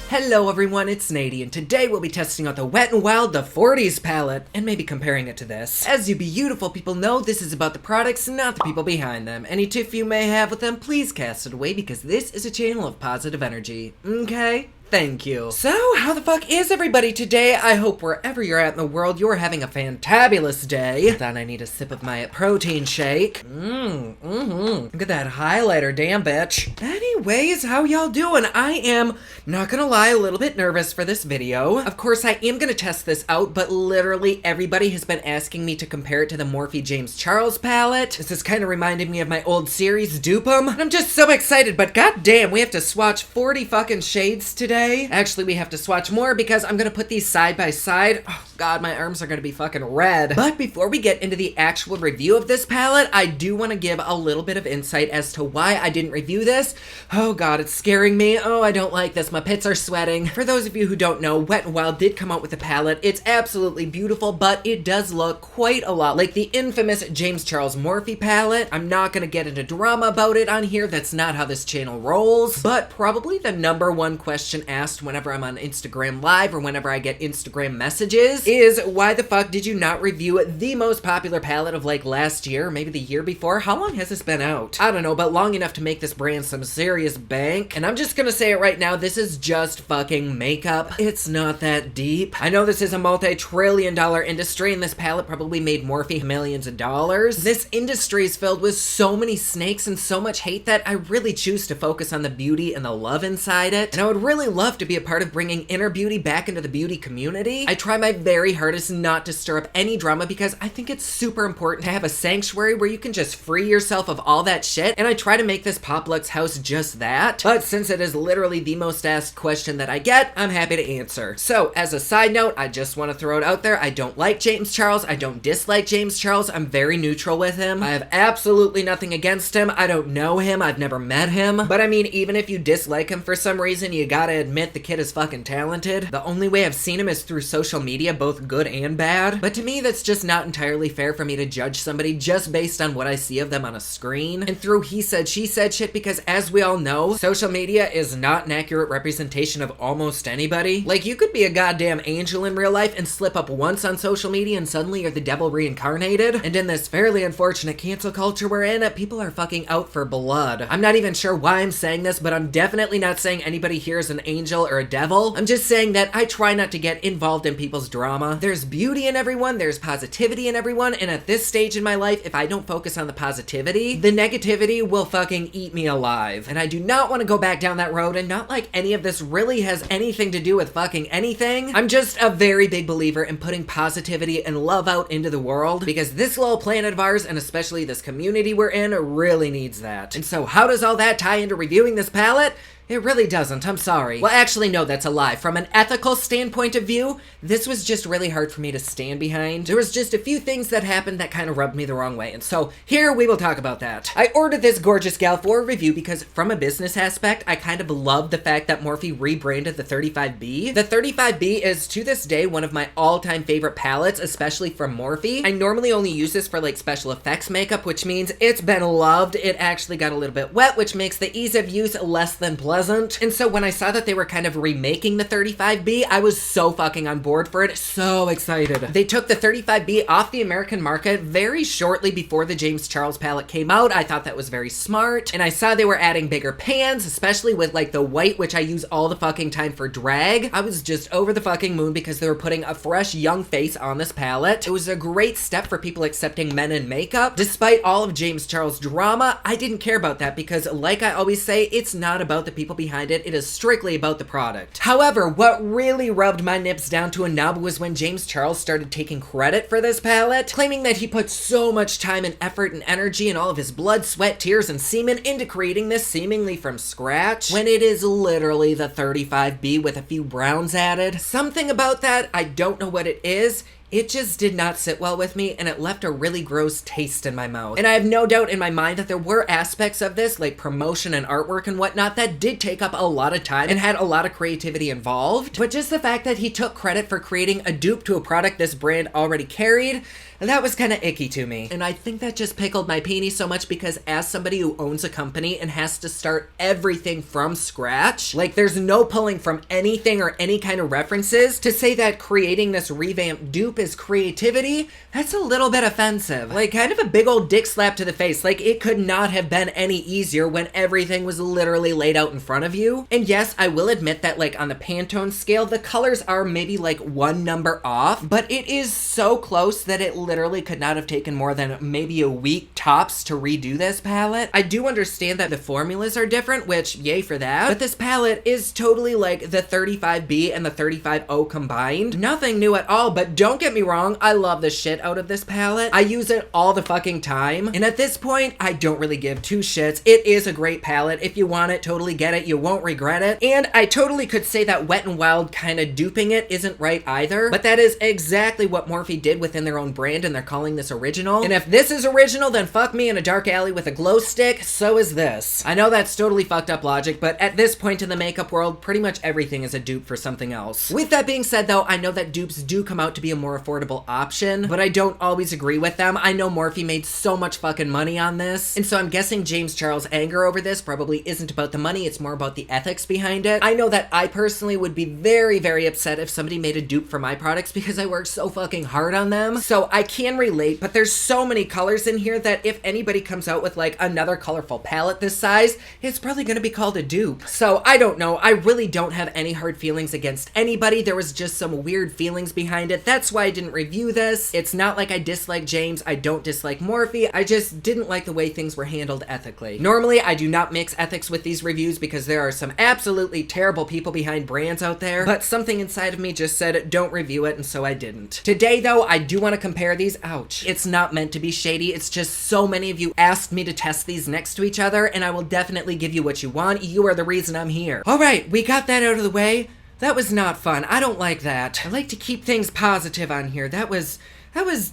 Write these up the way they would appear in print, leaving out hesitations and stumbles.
Hello everyone, it's Nady, and today we'll be testing out the Wet n Wild The 40s palette, and maybe comparing it to this. As you beautiful people know, this is about the products, not the people behind them. Any tiff you may have with them, please cast it away, because this is a channel of positive energy. Okay? Thank you. So, how the fuck is everybody today? I hope wherever you're at in the world, you're having a fantabulous day. Then I need a sip of my protein shake. Look at that highlighter, damn bitch. Anyways, how y'all doing? I am, not gonna lie, a little bit nervous for this video. Of course, I am gonna test this out, but literally everybody has been asking me to compare it to the Morphe James Charles palette. This is kind of reminding me of my old series, Dupe 'em. And I'm just so excited, but goddamn, we have to swatch 40 fucking shades today. Actually, we have to swatch more because I'm gonna put these side by side. Oh god, my arms are gonna be fucking red. But before we get into the actual review of this palette, I do want to give a little bit of insight as to why I didn't review this. Oh god, it's scaring me. Oh, I don't like this. My pits are sweating. For those of you who don't know, Wet n Wild did come out with a palette. It's absolutely beautiful, but it does look quite a lot like the infamous James Charles Morphe palette. I'm not gonna get into drama about it on here. That's not how this channel rolls. But probably the #1 question asked whenever I'm on Instagram Live or whenever I get Instagram messages is, why the fuck did you not review the most popular palette of like last year, maybe the year before? How long has this been out? I don't know, but long enough to make this brand some serious bank. And I'm just gonna say it right now, this is just fucking makeup. It's not that deep. I know this is a multi-trillion-dollar industry and this palette probably made Morphe millions of dollars. This industry is filled with so many snakes and so much hate that I really choose to focus on the beauty and the love inside it. And I would really love to be a part of bringing inner beauty back into the beauty community. I try my very hardest not to stir up any drama because I think it's super important to have a sanctuary where you can just free yourself of all that shit, and I try to make this Pop Lux house just that. But since it is literally the most asked question that I get, I'm happy to answer. So, as a side note, I just want to throw it out there, I don't like James Charles, I don't dislike James Charles, I'm very neutral with him. I have absolutely nothing against him, I don't know him, I've never met him, but I mean, even if you dislike him for some reason, you gotta admit the kid is fucking talented. The only way I've seen him is through social media, both good and bad. But to me, that's just not entirely fair for me to judge somebody just based on what I see of them on a screen. And through he said, she said shit, because as we all know, social media is not an accurate representation of almost anybody. Like, you could be a goddamn angel in real life and slip up once on social media and suddenly you're the devil reincarnated. And in this fairly unfortunate cancel culture we're in, people are fucking out for blood. I'm not even sure why I'm saying this, but I'm definitely not saying anybody here is an angel or a devil. I'm just saying that I try not to get involved in people's drama. There's beauty in everyone, there's positivity in everyone, and at this stage in my life, if I don't focus on the positivity, the negativity will fucking eat me alive. And I do not want to go back down that road, and not like any of this really has anything to do with fucking anything. I'm just a very big believer in putting positivity and love out into the world, because this little planet of ours, and especially this community we're in, really needs that. And so how does all that tie into reviewing this palette? It really doesn't, I'm sorry. Well, actually, no, that's a lie. From an ethical standpoint of view, this was just really hard for me to stand behind. There was just a few things that happened that kind of rubbed me the wrong way, and so here we will talk about that. I ordered this gorgeous gal for a review because from a business aspect, I kind of love the fact that Morphe rebranded the 35B. The 35B is, to this day, one of my all-time favorite palettes, especially from Morphe. I normally only use this for like special effects makeup, which means it's been loved. It actually got a little bit wet, which makes the ease of use less than pleasant. And so when I saw that they were kind of remaking the 35B, I was so fucking on board for it, so excited. They took the 35B off the American market very shortly before the James Charles palette came out. I thought that was very smart, and I saw they were adding bigger pans, especially with like the white, which I use all the fucking time for drag. I was just over the fucking moon because they were putting a fresh young face on this palette. It was a great step for people accepting men in makeup. Despite all of James Charles' drama, I didn't care about that because, like I always say, it's not about the people behind it, it is strictly about the product. However, what really rubbed my nips down to a nub was when James Charles started taking credit for this palette, claiming that he put so much time and effort and energy and all of his blood, sweat, tears, and semen into creating this seemingly from scratch, when it is literally the 35B with a few browns added. Something about that, I don't know what it is, it just did not sit well with me, and it left a really gross taste in my mouth. And I have no doubt in my mind that there were aspects of this, like promotion and artwork and whatnot, that did take up a lot of time and had a lot of creativity involved. But just the fact that he took credit for creating a dupe to a product this brand already carried, that was kind of icky to me. And I think that just pickled my peenie so much because as somebody who owns a company and has to start everything from scratch, like there's no pulling from anything or any kind of references, to say that creating this revamped dupe is creativity, that's a little bit offensive. Like kind of a big old dick slap to the face. Like it could not have been any easier when everything was literally laid out in front of you. And yes, I will admit that like on the Pantone scale, the colors are maybe like one number off, but it is so close that it literally could not have taken more than maybe a week tops to redo this palette. I do understand that the formulas are different, which yay for that, but this palette is totally like the 35B and the 35O combined. Nothing new at all, but don't get me wrong, I love the shit out of this palette. I use it all the fucking time, and at this point, I don't really give two shits. It is a great palette. If you want it, totally get it. You won't regret it. And I totally could say that Wet n Wild kind of duping it isn't right either, but that is exactly what Morphe did within their own brand, and they're calling this original. And if this is original, then fuck me in a dark alley with a glow stick, so is this. I know that's totally fucked up logic, but at this point in the makeup world, pretty much everything is a dupe for something else. With that being said though, I know that dupes do come out to be a more affordable option, but I don't always agree with them. I know Morphe made so much fucking money on this, and so I'm guessing James Charles' anger over this probably isn't about the money, it's more about the ethics behind it. I know that I personally would be very, very upset if somebody made a dupe for my products because I worked so fucking hard on them, so I can relate, but there's so many colors in here that if anybody comes out with like another colorful palette this size, it's probably gonna be called a dupe. So I don't know, I really don't have any hard feelings against anybody. There was just some weird feelings behind it. That's why I didn't review this. It's not like I dislike James, I don't dislike Morphe, I just didn't like the way things were handled ethically. Normally, I do not mix ethics with these reviews because there are some absolutely terrible people behind brands out there, but something inside of me just said don't review it, and so I didn't. Today though, I do want to compare these. Ouch. It's not meant to be shady, it's just so many of you asked me to test these next to each other, and I will definitely give you what you want. You are the reason I'm here. Alright, we got that out of the way. That was not fun. I don't like that. I like to keep things positive on here. That was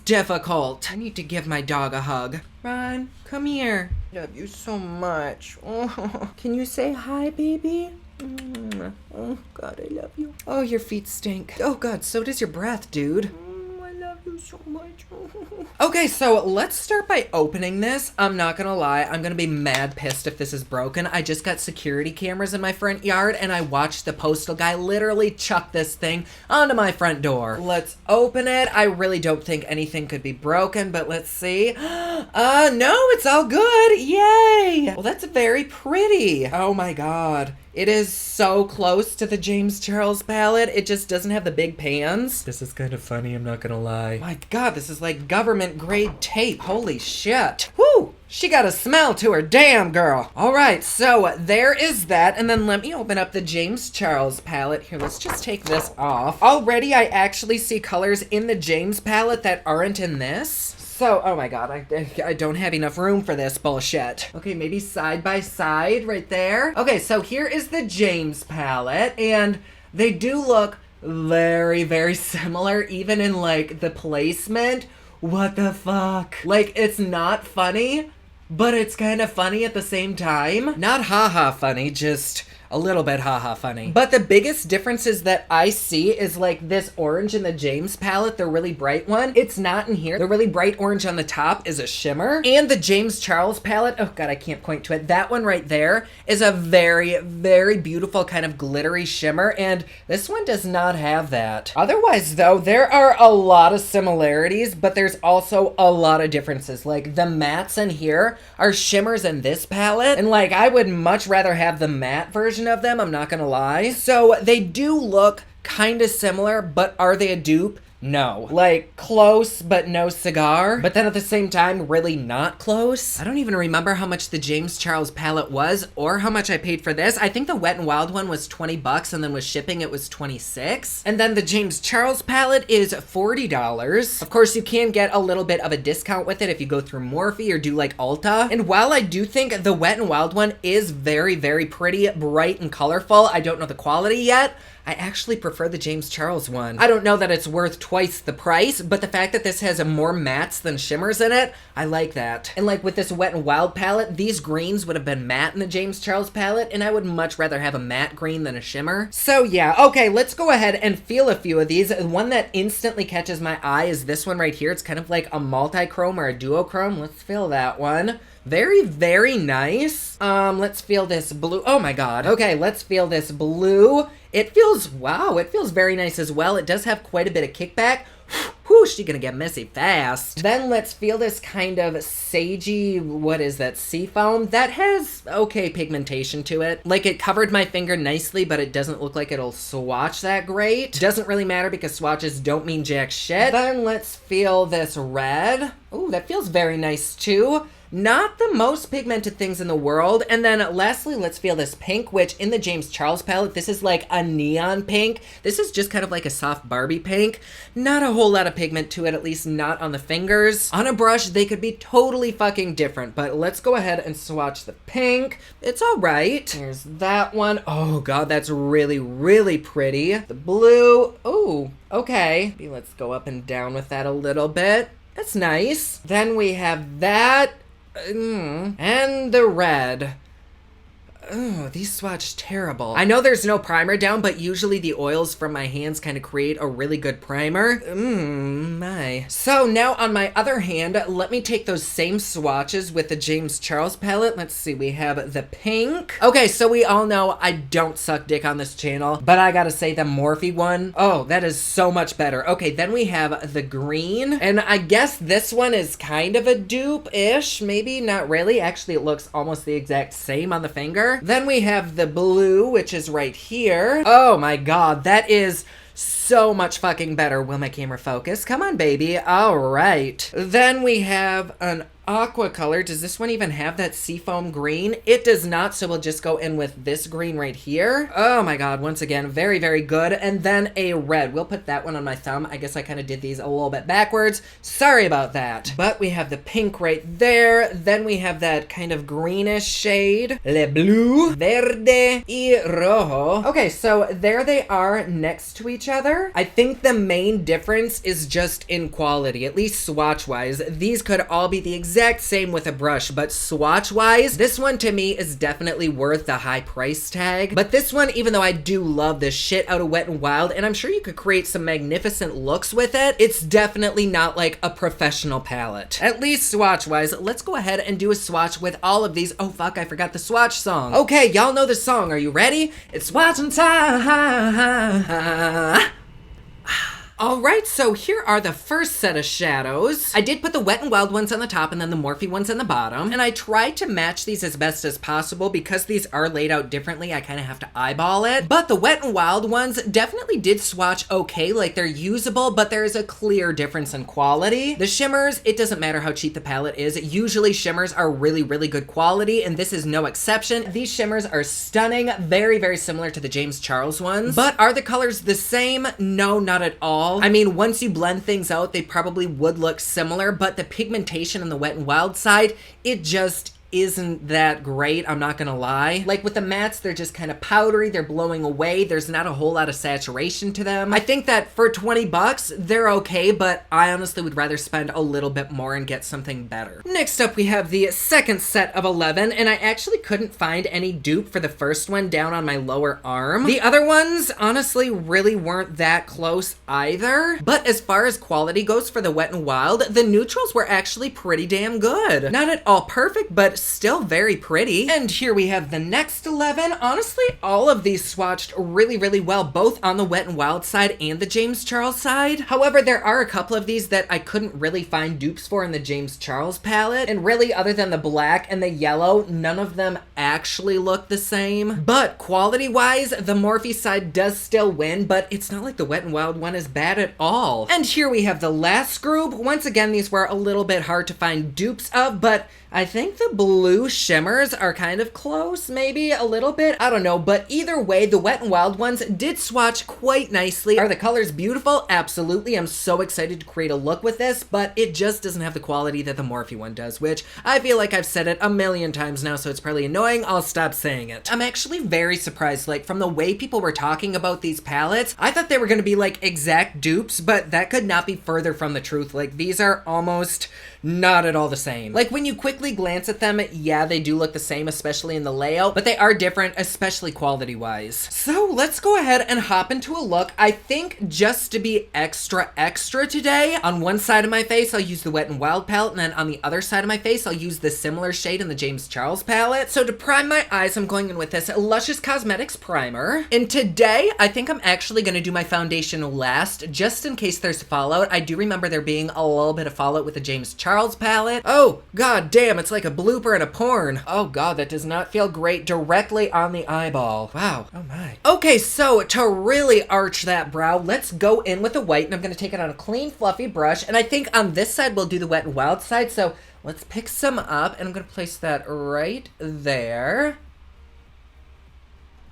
difficult. I need to give my dog a hug. Ron, come here. I love you so much. Oh. Can you say hi, baby? Oh, God, I love you. Oh, your feet stink. Oh, God, so does your breath, dude. I love you so much. Okay, so let's start by opening this. I'm not gonna lie, I'm gonna be mad pissed if this is broken. I just got security cameras in my front yard, and I watched the postal guy literally chuck this thing onto my front door. Let's open it. I really don't think anything could be broken, but let's see. No, it's all good. Yay! Well, that's very pretty. Oh my God. It is so close to the James Charles palette. It just doesn't have the big pans. This is kind of funny, I'm not gonna lie. My God, this is like government grade tape. Holy shit. Woo! She got a smell to her, damn girl. All right, so there is that. And then let me open up the James Charles palette. Here, let's just take this off. Already, I actually see colors in the James palette that aren't in this. So, oh my God, I don't have enough room for this bullshit. Okay, maybe side by side right there. Okay, so here is the James palette, and they do look very, very similar, even in like the placement. What the fuck? Like, it's not funny, but it's kind of funny at the same time. Not haha funny, just a little bit haha funny. But the biggest differences that I see is like this orange in the James palette, the really bright one. It's not in here. The really bright orange on the top is a shimmer. And the James Charles palette, oh God, I can't point to it. That one right there is a very, very beautiful kind of glittery shimmer. And this one does not have that. Otherwise though, there are a lot of similarities, but there's also a lot of differences. Like the mattes in here are shimmers in this palette. And like, I would much rather have the matte version of them, I'm not gonna lie. So they do look kind of similar, but are they a dupe? No. Like, close, but no cigar. But then at the same time, really not close. I don't even remember how much the James Charles palette was, or how much I paid for this. I think the Wet n Wild one was 20 bucks, and then with shipping, it was 26. And then the James Charles palette is $40. Of course, you can get a little bit of a discount with it if you go through Morphe or do like Ulta. And while I do think the Wet n Wild one is very, very pretty, bright, and colorful, I don't know the quality yet, I actually prefer the James Charles one. I don't know that it's worth twice the price, but the fact that this has more mattes than shimmers in it, I like that. And like with this Wet n Wild palette, these greens would have been matte in the James Charles palette, and I would much rather have a matte green than a shimmer. So yeah, okay, let's go ahead and feel a few of these. One that instantly catches my eye is this one right here. It's kind of like a multi-chrome or a duochrome. Let's feel that one. Very, very nice. Let's feel this blue. Oh my god. Okay, let's feel this blue. It feels, wow, it feels very nice as well. It does have quite a bit of kickback. Whew, she's gonna get messy fast. Then let's feel this kind of sagey, what is that, seafoam? That has okay pigmentation to it. Like, it covered my finger nicely, but it doesn't look like it'll swatch that great. Doesn't really matter because swatches don't mean jack shit. Then let's feel this red. Ooh, that feels very nice too. Not the most pigmented things in the world. And then lastly, let's feel this pink, which in the James Charles palette, this is like a neon pink. This is just kind of like a soft Barbie pink. Not a whole lot of pigment to it, at least not on the fingers. On a brush, they could be totally fucking different, but let's go ahead and swatch the pink. It's all right. Here's that one. Oh god, that's really, really pretty. The blue. Oh, okay. Maybe let's go up and down with that a little bit. That's nice. Then we have that. And the red. Oh, these swatch terrible. I know there's no primer down, but usually the oils from my hands kind of create a really good primer. My. So now on my other hand, let me take those same swatches with the James Charles palette. Let's see, we have the pink. Okay, so we all know I don't suck dick on this channel, but I gotta say the Morphe one, oh, that is so much better. Okay, then we have the green, and I guess this one is kind of a dupe-ish, maybe, not really. Actually, it looks almost the exact same on the finger. Then we have the blue, which is right here. Oh my god, that is so much fucking better. Will my camera focus? Come on, baby. All right. Then we have an aqua color. Does this one even have that seafoam green? It does not, so we'll just go in with this green right here. Oh my god, once again, very, very good. And then a red. We'll put that one on my thumb. I guess I kind of did these a little bit backwards. Sorry about that. But we have the pink right there. Then we have that kind of greenish shade. Le bleu, verde, y rojo. Okay, so there they are next to each other. I think the main difference is just in quality, at least swatch-wise. These could all be the exact same with a brush, but swatch-wise, this one to me is definitely worth the high price tag. But this one, even though I do love the shit out of Wet n Wild, and I'm sure you could create some magnificent looks with it, it's definitely not like a professional palette. At least swatch-wise. Let's go ahead and do a swatch with all of these. Oh fuck, I forgot the swatch song. Okay, y'all know the song. Are you ready? It's swatching time. Alright, so here are the first set of shadows. I did put the Wet n Wild ones on the top and then the Morphe ones on the bottom. And I tried to match these as best as possible because these are laid out differently. I kind of have to eyeball it. But the Wet n Wild ones definitely did swatch okay. Like, they're usable, but there is a clear difference in quality. The shimmers, it doesn't matter how cheap the palette is. Usually shimmers are really, really good quality, and this is no exception. These shimmers are stunning. Very, very similar to the James Charles ones. But are the colors the same? No, not at all. I mean, once you blend things out, they probably would look similar, but the pigmentation on the Wet n Wild side, it just isn't that great, I'm not gonna lie. Like with the mattes, they're just kind of powdery, they're blowing away, there's not a whole lot of saturation to them. I think that for 20 bucks, they're okay, but I honestly would rather spend a little bit more and get something better. Next up, we have the second set of 11, and I actually couldn't find any dupe for the first one down on my lower arm. The other ones, honestly, really weren't that close either. But as far as quality goes for the Wet n Wild, the neutrals were actually pretty damn good. Not at all perfect, but still very pretty. And here we have the next 11. Honestly, all of these swatched really, really well, both on the Wet n Wild side and the James Charles side. However, there are a couple of these that I couldn't really find dupes for in the James Charles palette. And really, other than the black and the yellow, none of them actually look the same. But quality-wise, the Morphe side does still win, but it's not like the Wet n Wild one is bad at all. And here we have the last group. Once again, these were a little bit hard to find dupes of, but I think the blue shimmers are kind of close, maybe a little bit. I don't know, but either way, the Wet n Wild ones did swatch quite nicely. Are the colors beautiful? Absolutely. I'm so excited to create a look with this, but it just doesn't have the quality that the Morphe one does, which I feel like I've said it a million times now, so it's probably annoying. I'll stop saying it. I'm actually very surprised, like, from the way people were talking about these palettes, I thought they were gonna be like exact dupes, but that could not be further from the truth. Like, these are almost not at all the same. Like, when you quickly glance at them, yeah, they do look the same, especially in the layout, but they are different, especially quality-wise. So let's go ahead and hop into a look. I think just to be extra today, on one side of my face, I'll use the Wet n Wild palette, and then on the other side of my face, I'll use the similar shade in the James Charles palette. So to prime my eyes, I'm going in with this Luscious Cosmetics primer. And today, I think I'm actually gonna do my foundation last, just in case there's fallout. I do remember there being a little bit of fallout with the James Charles palette. Oh, god damn, it's like a blooper in a porn. Oh god, that does not feel great directly on the eyeball. Wow, oh my. Okay, so to really arch that brow, let's go in with the white, and I'm gonna take it on a clean, fluffy brush, and I think on this side we'll do the Wet n Wild side, so let's pick some up, and I'm gonna place that right there.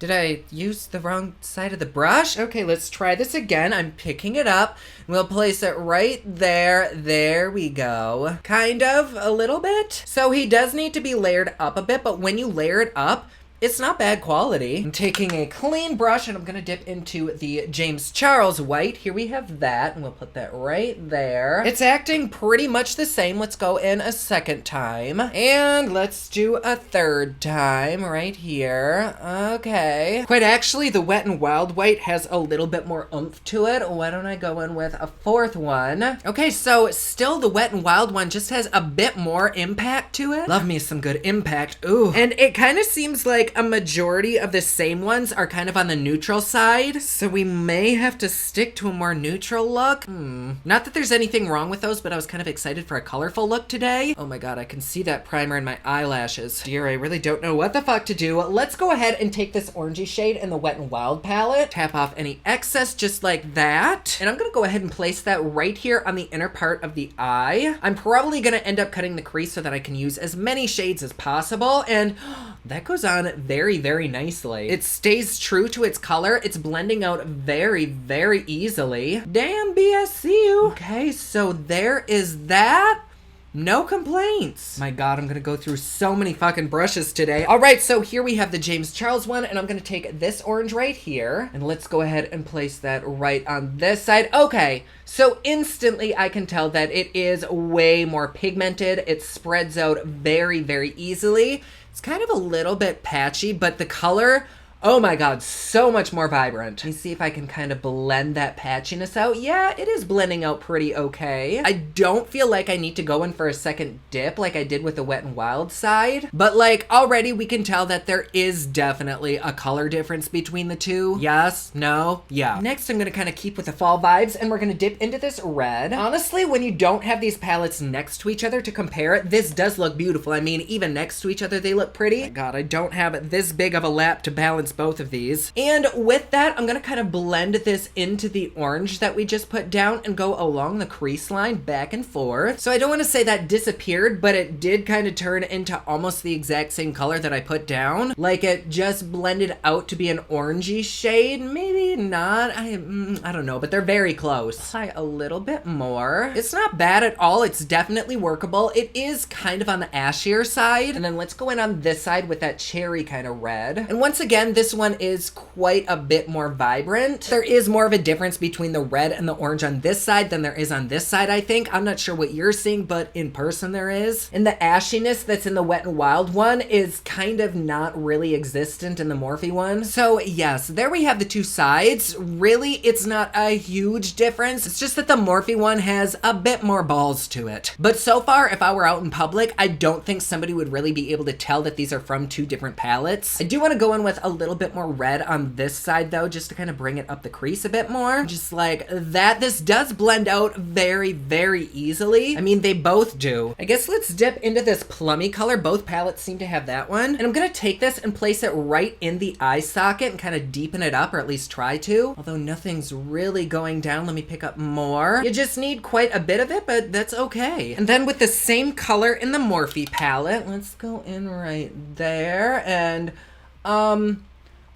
Did I use the wrong side of the brush? Okay, let's try this again. I'm picking it up. We'll place it right there. There we go. Kind of, a little bit. So he does need to be layered up a bit, but when you layer it up, it's not bad quality. I'm taking a clean brush and I'm gonna dip into the James Charles white. Here we have that, and we'll put that right there. It's acting pretty much the same. Let's go in a second time. And let's do a third time right here. Okay. Quite actually, the Wet n Wild white has a little bit more oomph to it. Why don't I go in with a fourth one? Okay, so still the Wet n Wild one just has a bit more impact to it. Love me some good impact. Ooh. And it kind of seems like a majority of the same ones are kind of on the neutral side, so we may have to stick to a more neutral look. Not that there's anything wrong with those, but I was kind of excited for a colorful look today. Oh my god, I can see that primer in my eyelashes. Dear, I really don't know what the fuck to do. Let's go ahead and take this orangey shade in the Wet n Wild palette, tap off any excess just like that, and I'm gonna go ahead and place that right here on the inner part of the eye. I'm probably gonna end up cutting the crease so that I can use as many shades as possible, and that goes on very nicely. It stays true to its color. It's blending out very easily. Damn, BSU. Okay, so there is that. No complaints. My god, I'm gonna go through so many fucking brushes today. All right, so here we have the James Charles one, and I'm gonna take this orange right here, and let's go ahead and place that right on this side. Okay, so instantly I can tell that it is way more pigmented. It spreads out very easily. It's kind of a little bit patchy, but the color, oh my god, so much more vibrant. Let me see if I can kind of blend that patchiness out. Yeah, it is blending out pretty okay. I don't feel like I need to go in for a second dip like I did with the Wet n Wild side, but like already we can tell that there is definitely a color difference between the two. Yes, no, yeah. Next, I'm gonna kind of keep with the fall vibes, and we're gonna dip into this red. Honestly, when you don't have these palettes next to each other to compare it, this does look beautiful. I mean, even next to each other, they look pretty. My god, I don't have this big of a lap to balance both of these. And with that, I'm gonna kind of blend this into the orange that we just put down and go along the crease line back and forth. So I don't want to say that disappeared, but it did kind of turn into almost the exact same color that I put down. Like it just blended out to be an orangey shade. Maybe not. I don't know, but they're very close. Apply a little bit more. It's not bad at all. It's definitely workable. It is kind of on the ashier side. And then let's go in on this side with that cherry kind of red. And once again, this one is quite a bit more vibrant. There is more of a difference between the red and the orange on this side than there is on this side, I think. I'm not sure what you're seeing, but in person there is. And the ashiness that's in the Wet n Wild one is kind of not really existent in the Morphe one. So yes, there we have the two sides. Really, it's not a huge difference. It's just that the Morphe one has a bit more balls to it. But so far, if I were out in public, I don't think somebody would really be able to tell that these are from two different palettes. I do want to go in with a little little bit more red on this side though, just to kind of bring it up the crease a bit more. Just like that. This does blend out very, very easily. I mean, they both do. I guess let's dip into this plummy color. Both palettes seem to have that one. And I'm gonna take this and place it right in the eye socket and kind of deepen it up, or at least try to. Although nothing's really going down. Let me pick up more. You just need quite a bit of it, but that's okay. And then with the same color in the Morphe palette, let's go in right there. And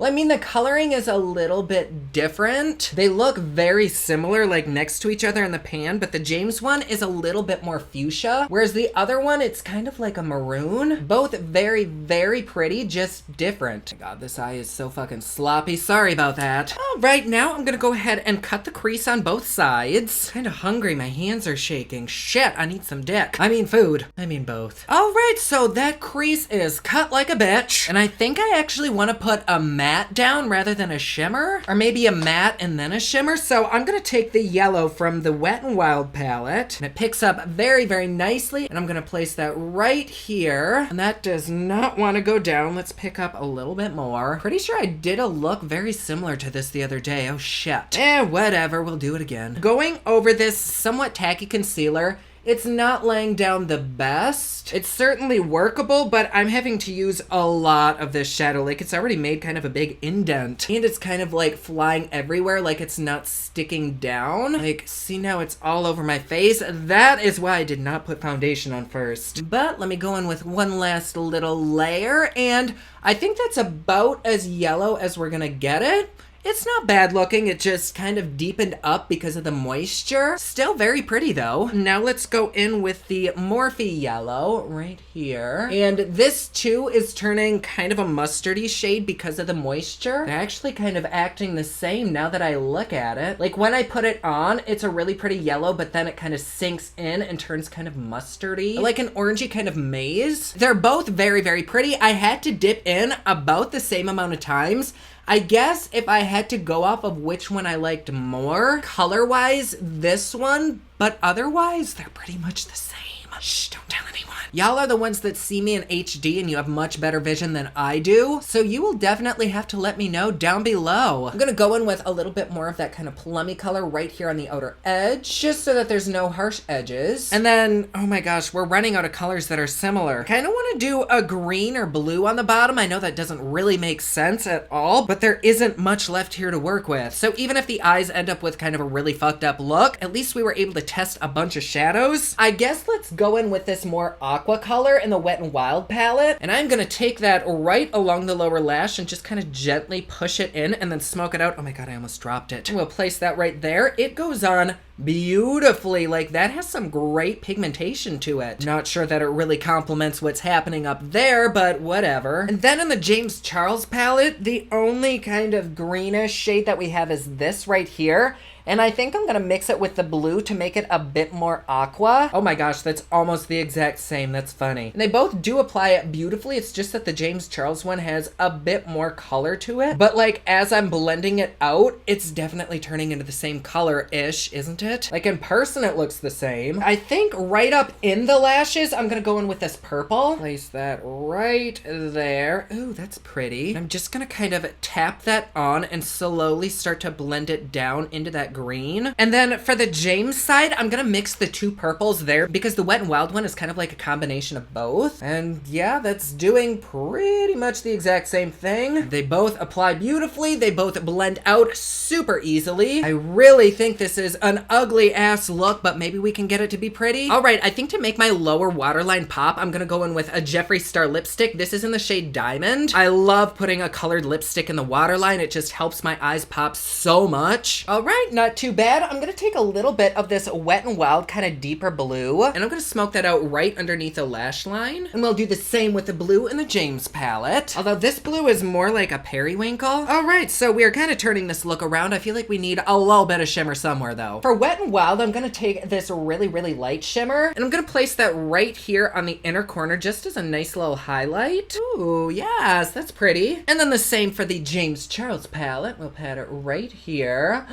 well, I mean, the coloring is a little bit different. They look very similar, like next to each other in the pan, but the James one is a little bit more fuchsia, whereas the other one, it's kind of like a maroon. Both very, very pretty, just different. Oh my God, this eye is so fucking sloppy. Sorry about that. All right, now I'm gonna go ahead and cut the crease on both sides. Kind of hungry, my hands are shaking. Shit, I need some dick. I mean food. I mean both. All right, so that crease is cut like a bitch, and I think I actually want to put a matte down rather than a shimmer, or maybe a matte and then a shimmer. So I'm gonna take the yellow from the Wet n Wild palette, and it picks up very, very nicely, and I'm gonna place that right here, and that does not want to go down. Let's pick up a little bit more. Pretty sure I did a look very similar to this the other day. Oh shit. Whatever, we'll do it again. Going over this somewhat tacky concealer, it's not laying down the best. It's certainly workable, but I'm having to use a lot of this shadow. Like, it's already made kind of a big indent, and it's kind of like flying everywhere, like it's not sticking down. Like, see, now it's all over my face. That is why I did not put foundation on first. But let me go in with one last little layer, and I think that's about as yellow as we're gonna get it. It's not bad looking, it just kind of deepened up because of the moisture. Still very pretty though. Now let's go in with the Morphe yellow right here. And this too is turning kind of a mustardy shade because of the moisture. They're actually kind of acting the same now that I look at it. Like when I put it on, it's a really pretty yellow, but then it kind of sinks in and turns kind of mustardy, like an orangey kind of maize. They're both very, very pretty. I had to dip in about the same amount of times. I guess if I had to go off of which one I liked more, color-wise, this one, but otherwise, they're pretty much the same. Shh, don't tell anyone. Y'all are the ones that see me in HD and you have much better vision than I do, so you will definitely have to let me know down below. I'm gonna go in with a little bit more of that kind of plummy color right here on the outer edge, just so that there's no harsh edges. And then, oh my gosh, we're running out of colors that are similar. Kind of want to do a green or blue on the bottom. I know that doesn't really make sense at all, but there isn't much left here to work with. So even if the eyes end up with kind of a really fucked up look, at least we were able to test a bunch of shadows. I guess let's go in with this more aqua color in the Wet n Wild palette, and I'm gonna take that right along the lower lash and just kind of gently push it in and then smoke it out. Oh my God, I almost dropped it. We'll place that right there. It goes on beautifully. Like, that has some great pigmentation to it. Not sure that it really complements what's happening up there, but whatever. And then in the James Charles palette, the only kind of greenish shade that we have is this right here. And I think I'm gonna mix it with the blue to make it a bit more aqua. Oh my gosh, that's almost the exact same. That's funny. And they both do apply it beautifully. It's just that the James Charles one has a bit more color to it. But like, as I'm blending it out, it's definitely turning into the same color-ish, isn't it? Like in person, it looks the same. I think right up in the lashes, I'm gonna go in with this purple. Place that right there. Ooh, that's pretty. I'm just gonna kind of tap that on and slowly start to blend it down into that green. And then for the James side, I'm gonna mix the two purples there because the Wet n Wild one is kind of like a combination of both. And yeah, that's doing pretty much the exact same thing. They both apply beautifully. They both blend out super easily. I really think this is an ugly ass look, but maybe we can get it to be pretty. All right, I think to make my lower waterline pop, I'm gonna go in with a Jeffree Star lipstick. This is in the shade Diamond. I love putting a colored lipstick in the waterline. It just helps my eyes pop so much. All right, not too bad. I'm gonna take a little bit of this Wet n Wild kind of deeper blue, and I'm gonna smoke that out right underneath the lash line. And we'll do the same with the blue in the James palette. Although this blue is more like a periwinkle. All right, so we are kind of turning this look around. I feel like we need a little bit of shimmer somewhere though. For Wet n Wild, I'm gonna take this really, really light shimmer, and I'm gonna place that right here on the inner corner just as a nice little highlight. Ooh, yes, that's pretty. And then the same for the James Charles palette. We'll pat it right here.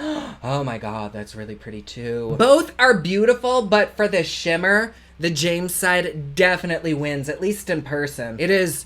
Oh my God, that's really pretty too. Both are beautiful, but for the shimmer, the James side definitely wins, at least in person. It is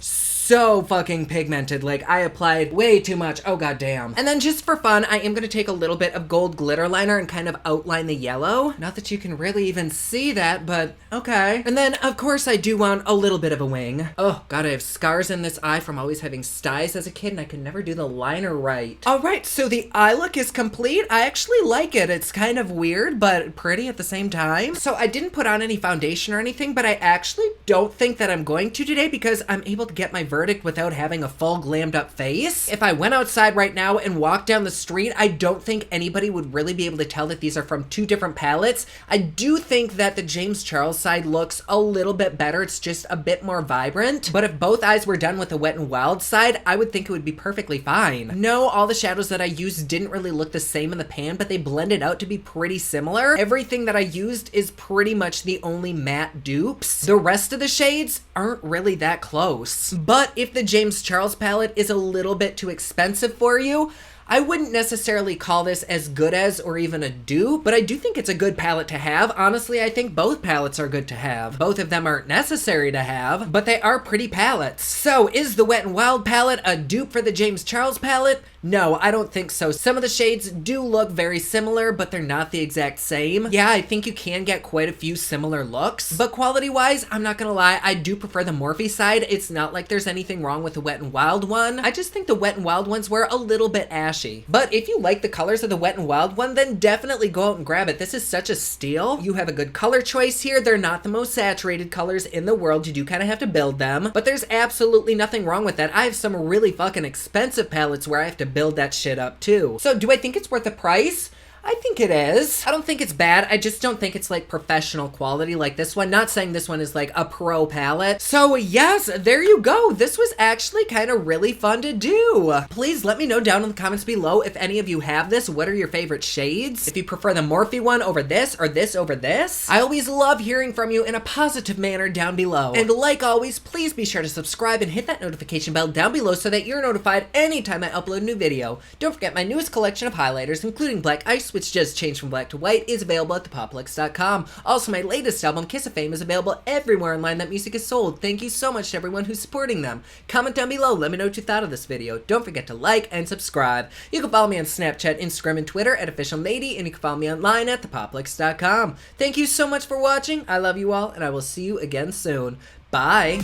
so fucking pigmented. Like, I applied way too much. Oh, goddamn. And then just for fun, I am gonna take a little bit of gold glitter liner and kind of outline the yellow. Not that you can really even see that, but okay. And then, of course, I do want a little bit of a wing. Oh, God, I have scars in this eye from always having styes as a kid, and I could never do the liner right. All right, so the eye look is complete. I actually like it. It's kind of weird, but pretty at the same time. So I didn't put on any foundation or anything, but I actually don't think that I'm going to today because I'm able to get my verdict without having a full glammed up face. If I went outside right now and walked down the street, I don't think anybody would really be able to tell that these are from two different palettes. I do think that the James Charles side looks a little bit better. It's just a bit more vibrant. But if both eyes were done with the Wet n Wild side, I would think it would be perfectly fine. No, all the shadows that I used didn't really look the same in the pan, but they blended out to be pretty similar. Everything that I used is pretty much the only matte dupes. The rest of the shades aren't really that close. But if the James Charles palette is a little bit too expensive for you, I wouldn't necessarily call this as good as or even a dupe, but I do think it's a good palette to have. Honestly, I think both palettes are good to have. Both of them aren't necessary to have, but they are pretty palettes. So is the Wet n Wild palette a dupe for the James Charles palette? No, I don't think so. Some of the shades do look very similar, but they're not the exact same. Yeah, I think you can get quite a few similar looks, but quality-wise, I'm not gonna lie, I do prefer the Morphe side. It's not like there's anything wrong with the Wet n Wild one. I just think the Wet n Wild ones were a little bit ashy. But if you like the colors of the Wet n Wild one, then definitely go out and grab it. This is such a steal. You have a good color choice here. They're not the most saturated colors in the world. You do kind of have to build them, but there's absolutely nothing wrong with that. I have some really fucking expensive palettes where I have to build that shit up too. So do I think it's worth the price? I think it is. I don't think it's bad. I just don't think it's like professional quality like this one. Not saying this one is like a pro palette. So yes, there you go. This was actually kind of really fun to do. Please let me know down in the comments below if any of you have this. What are your favorite shades? If you prefer the Morphe one over this or this over this. I always love hearing from you in a positive manner down below. And like always, please be sure to subscribe and hit that notification bell down below so that you're notified anytime I upload a new video. Don't forget my newest collection of highlighters, including black ice, which just changed from black to white, is available at thepoplex.com. Also, my latest album, Kiss of Fame, is available everywhere online that music is sold. Thank you so much to everyone who's supporting them. Comment down below, let me know what you thought of this video. Don't forget to like and subscribe. You can follow me on Snapchat, Instagram, and Twitter at officialnady, and you can follow me online at thepoplex.com. Thank you so much for watching. I love you all, and I will see you again soon. Bye!